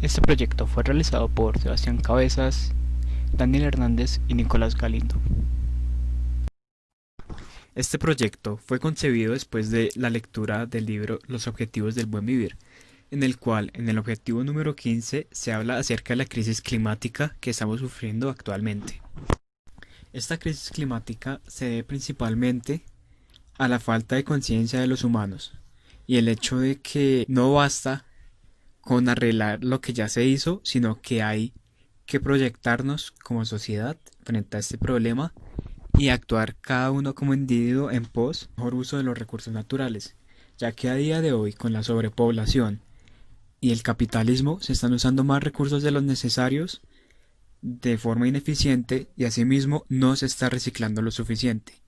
Este proyecto fue realizado por Sebastián Cabezas, Daniel Hernández y Nicolás Galindo. Este proyecto fue concebido después de la lectura del libro Los Objetivos del Buen Vivir, en el cual, en el objetivo número 15, se habla acerca de la crisis climática que estamos sufriendo actualmente. Esta crisis climática se debe principalmente a la falta de conciencia de los humanos y el hecho de que no basta con arreglar lo que ya se hizo, sino que hay que proyectarnos como sociedad frente a este problema y actuar cada uno como individuo en pos del mejor uso de los recursos naturales, ya que a día de hoy con la sobrepoblación y el capitalismo se están usando más recursos de los necesarios de forma ineficiente y asimismo no se está reciclando lo suficiente.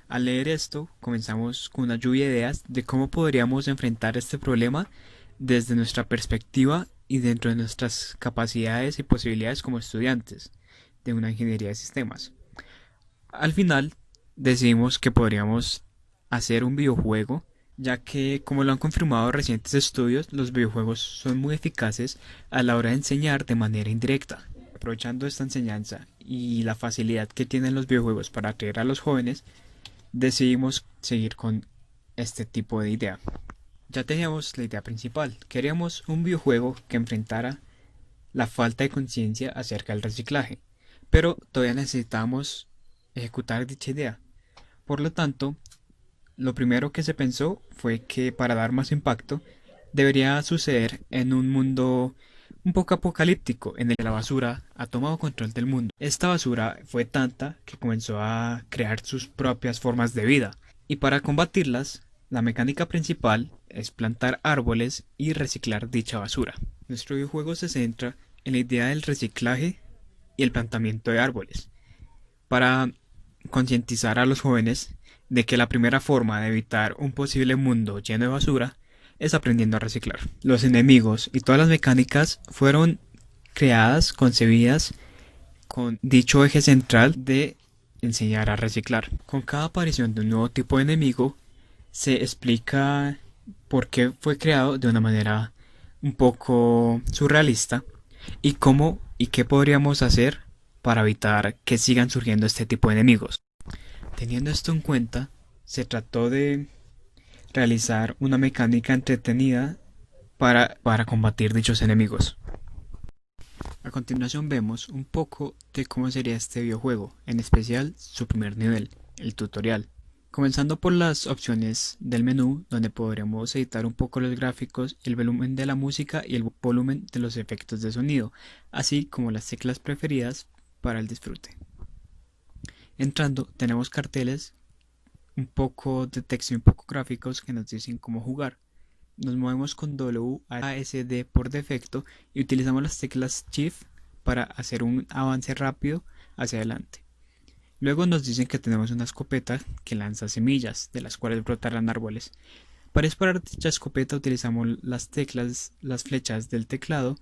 Al leer esto, comenzamos con una lluvia de ideas de cómo podríamos enfrentar este problema desde nuestra perspectiva y dentro de nuestras capacidades y posibilidades como estudiantes de una ingeniería de sistemas. Al final, decidimos que podríamos hacer un videojuego, ya que, como lo han confirmado recientes estudios, los videojuegos son muy eficaces a la hora de enseñar de manera indirecta. Aprovechando esta enseñanza y la facilidad que tienen los videojuegos para atraer a los jóvenes, decidimos seguir con este tipo de idea. Ya teníamos la idea principal, queríamos un videojuego que enfrentara la falta de conciencia acerca del reciclaje, pero todavía necesitábamos ejecutar dicha idea. Por lo tanto, lo primero que se pensó fue que para dar más impacto debería suceder en un mundo un poco apocalíptico en el que la basura ha tomado control del mundo. Esta basura fue tanta que comenzó a crear sus propias formas de vida y para combatirlas, la mecánica principal es plantar árboles y reciclar dicha basura. Nuestro videojuego se centra en la idea del reciclaje y el plantamiento de árboles para concientizar a los jóvenes de que la primera forma de evitar un posible mundo lleno de basura es aprendiendo a reciclar. Los enemigos y todas las mecánicas fueron creadas, concebidas con dicho eje central de enseñar a reciclar. Con cada aparición de un nuevo tipo de enemigo se explica por qué fue creado de una manera un poco surrealista y cómo y qué podríamos hacer para evitar que sigan surgiendo este tipo de enemigos. Teniendo esto en cuenta, se trató de realizar una mecánica entretenida para combatir dichos enemigos. A continuación vemos un poco de cómo sería este videojuego, en especial su primer nivel, el tutorial. Comenzando por las opciones del menú, donde podremos editar un poco los gráficos, el volumen de la música y el volumen de los efectos de sonido, así como las teclas preferidas para el disfrute. Entrando, tenemos carteles, un poco de texto y un poco gráficos que nos dicen cómo jugar. Nos movemos con WASD por defecto y utilizamos las teclas Shift para hacer un avance rápido hacia adelante. Luego nos dicen que tenemos una escopeta que lanza semillas, de las cuales brotarán árboles. Para disparar dicha escopeta utilizamos las teclas, las flechas del teclado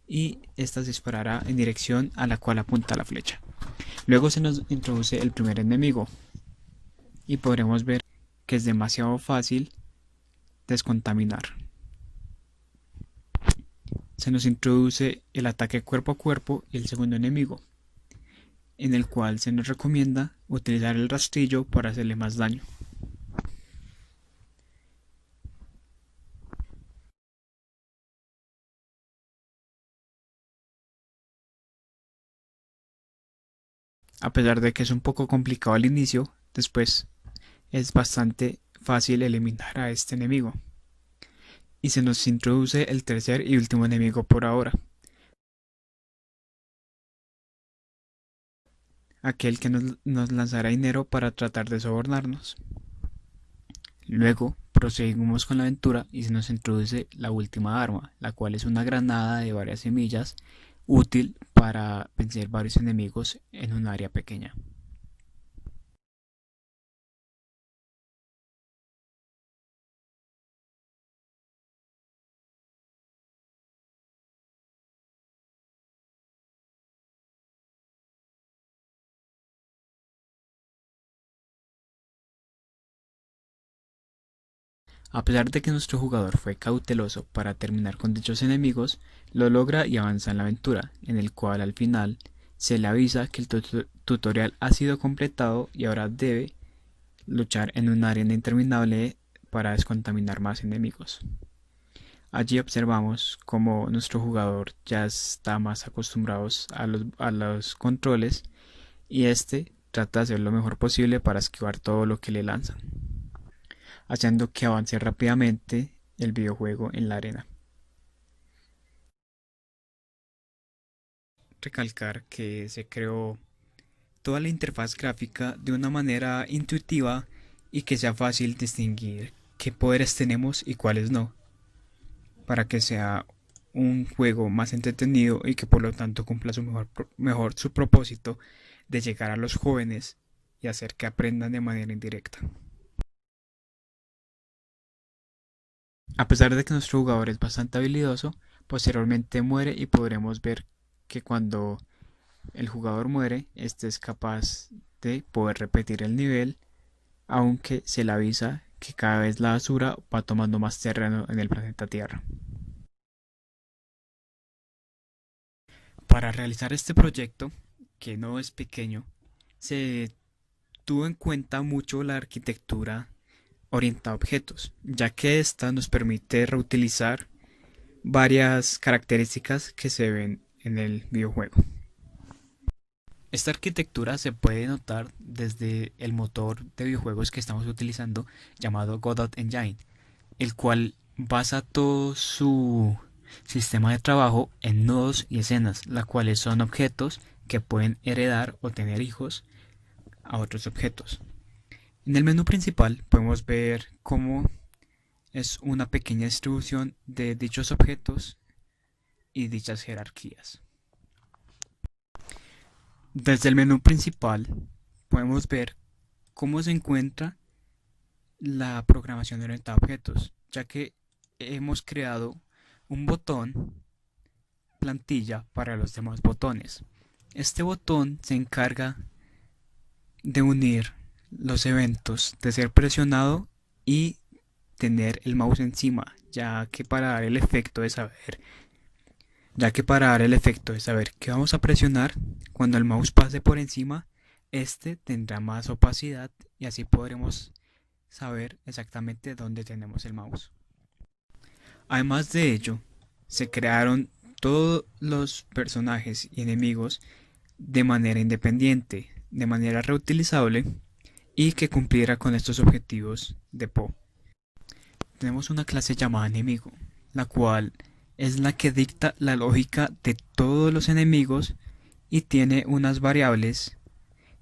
y esta se disparará en dirección a la cual apunta la flecha. Luego se nos introduce el primer enemigo y podremos ver que es demasiado fácil descontaminar. Se nos introduce el ataque cuerpo a cuerpo y el segundo enemigo, en el cual se nos recomienda utilizar el rastrillo para hacerle más daño. A pesar de que es un poco complicado al inicio, después es bastante fácil eliminar a este enemigo. Y se nos introduce el tercer y último enemigo por ahora, aquel que nos lanzará dinero para tratar de sobornarnos. Luego proseguimos con la aventura y se nos introduce la última arma, la cual es una granada de varias semillas, útil para vencer varios enemigos en un área pequeña. A pesar de que nuestro jugador fue cauteloso para terminar con dichos enemigos, lo logra y avanza en la aventura, en el cual al final se le avisa que el tutorial ha sido completado y ahora debe luchar en una arena interminable para descontaminar más enemigos. Allí observamos cómo nuestro jugador ya está más acostumbrado a los controles y este trata de hacer lo mejor posible para esquivar todo lo que le lanzan, haciendo que avance rápidamente el videojuego en la arena. Recalcar que se creó toda la interfaz gráfica de una manera intuitiva y que sea fácil distinguir qué poderes tenemos y cuáles no, para que sea un juego más entretenido y que por lo tanto cumpla mejor su propósito de llegar a los jóvenes y hacer que aprendan de manera indirecta. A pesar de que nuestro jugador es bastante habilidoso, posteriormente muere y podremos ver que cuando el jugador muere, este es capaz de poder repetir el nivel, aunque se le avisa que cada vez la basura va tomando más terreno en el planeta Tierra. Para realizar este proyecto, que no es pequeño, se tuvo en cuenta mucho la arquitectura orientada a objetos, ya que esta nos permite reutilizar varias características que se ven en el videojuego. Esta arquitectura se puede notar desde el motor de videojuegos que estamos utilizando llamado Godot Engine, el cual basa todo su sistema de trabajo en nodos y escenas, las cuales son objetos que pueden heredar o tener hijos a otros objetos. En el menú principal podemos ver cómo es una pequeña distribución de dichos objetos y dichas jerarquías. Desde el menú principal podemos ver cómo se encuentra la programación orientada a objetos, ya que hemos creado un botón plantilla para los demás botones. Este botón se encarga de unir los eventos de ser presionado y tener el mouse encima, ya que para dar el efecto de saber que vamos a presionar, cuando el mouse pase por encima, este tendrá más opacidad y así podremos saber exactamente dónde tenemos el mouse. Además de ello, se crearon todos los personajes y enemigos de manera independiente, de manera reutilizable y que cumpliera con estos objetivos de Poe. Tenemos una clase llamada enemigo, la cual es la que dicta la lógica de todos los enemigos y tiene unas variables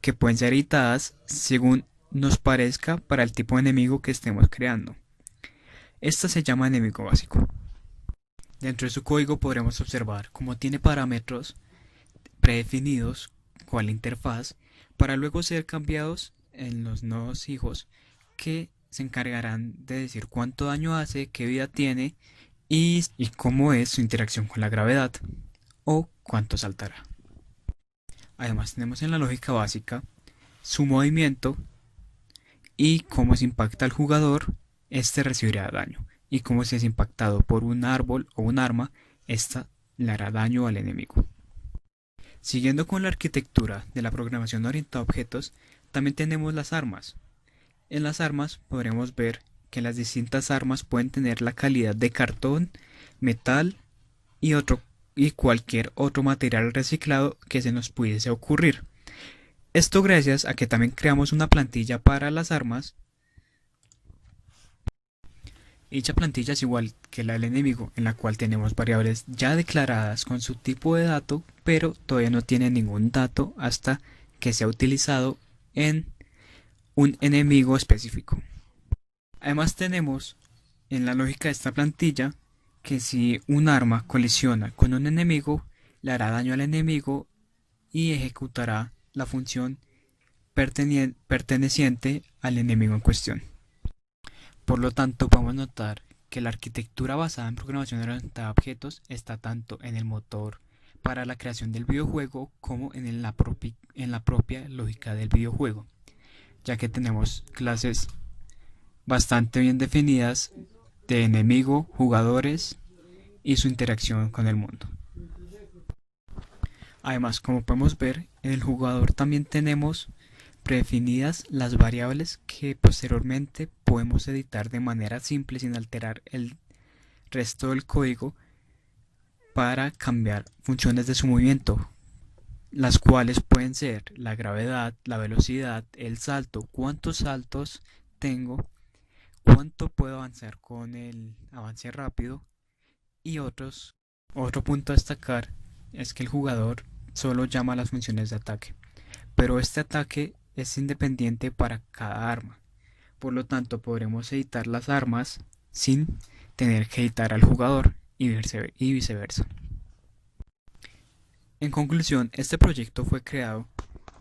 que pueden ser editadas según nos parezca para el tipo de enemigo que estemos creando. Esta se llama enemigo básico. Dentro de su código podremos observar cómo tiene parámetros predefinidos con la interfaz para luego ser cambiados en los nodos hijos que se encargarán de decir cuánto daño hace, qué vida tiene y cómo es su interacción con la gravedad o cuánto saltará. Además tenemos en la lógica básica su movimiento y cómo se impacta al jugador, este recibirá daño, y cómo si es impactado por un árbol o un arma, esta le hará daño al enemigo. Siguiendo con la arquitectura de la programación orientada a objetos, también tenemos las armas. En las armas podremos ver que las distintas armas pueden tener la calidad de cartón, metal y cualquier otro material reciclado que se nos pudiese ocurrir. Esto gracias a que también creamos una plantilla para las armas. Dicha plantilla es igual que la del enemigo, en la cual tenemos variables ya declaradas con su tipo de dato, pero todavía no tiene ningún dato hasta que sea utilizado en un enemigo específico. Además tenemos en la lógica de esta plantilla que si un arma colisiona con un enemigo, le hará daño al enemigo y ejecutará la función perteneciente al enemigo en cuestión. Por lo tanto, podemos notar que la arquitectura basada en programación orientada a objetos está tanto en el motor para la creación del videojuego como en la propia lógica del videojuego, ya que tenemos clases bastante bien definidas de enemigo, jugadores y su interacción con el mundo. Además, como podemos ver, en el jugador también tenemos predefinidas las variables que posteriormente podemos editar de manera simple sin alterar el resto del código para cambiar funciones de su movimiento, las cuales pueden ser la gravedad, la velocidad, el salto, cuántos saltos tengo, cuánto puedo avanzar con el avance rápido y otros. Otro punto a destacar es que el jugador solo llama a las funciones de ataque, pero este ataque es independiente para cada arma. Por lo tanto, podremos editar las armas sin tener que editar al jugador y viceversa. En conclusión, este proyecto fue creado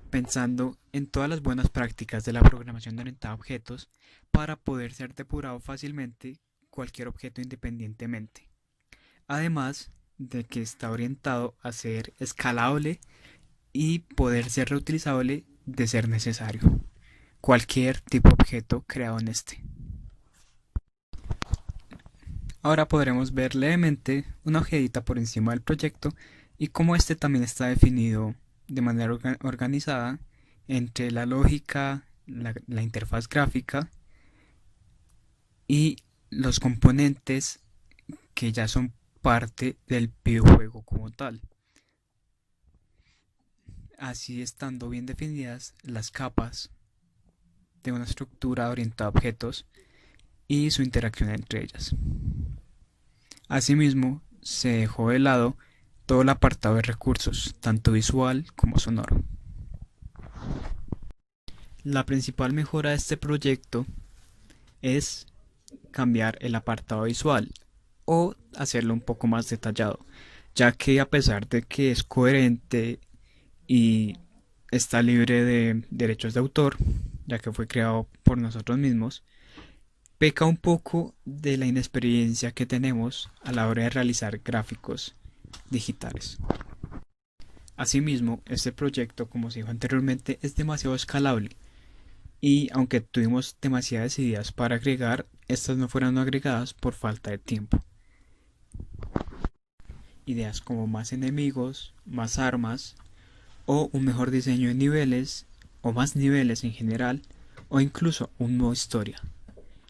pensando en todas las buenas prácticas de la programación orientada a objetos para poder ser depurado fácilmente cualquier objeto independientemente. Además de que está orientado a ser escalable y poder ser reutilizable de ser necesario. Cualquier tipo de objeto creado en este. Ahora podremos ver levemente una hojedita por encima del proyecto y cómo este también está definido de manera organizada entre la lógica, la interfaz gráfica y los componentes que ya son parte del videojuego como tal. Así estando bien definidas las capas de una estructura orientada a objetos y su interacción entre ellas. Asimismo, se dejó de lado todo el apartado de recursos, tanto visual como sonoro. La principal mejora de este proyecto es cambiar el apartado visual o hacerlo un poco más detallado, ya que a pesar de que es coherente y está libre de derechos de autor, ya que fue creado por nosotros mismos, peca un poco de la inexperiencia que tenemos a la hora de realizar gráficos digitales. Asimismo, este proyecto, como se dijo anteriormente, es demasiado escalable y aunque tuvimos demasiadas ideas para agregar, estas no fueron agregadas por falta de tiempo. Ideas como más enemigos, más armas o un mejor diseño de niveles o más niveles en general o incluso un modo historia.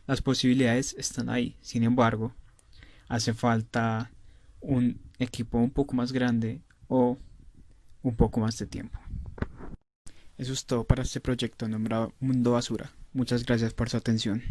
Las posibilidades están ahí, sin embargo, hace falta un equipo un poco más grande o un poco más de tiempo. Eso es todo para este proyecto nombrado Mundo Basura. Muchas gracias por su atención.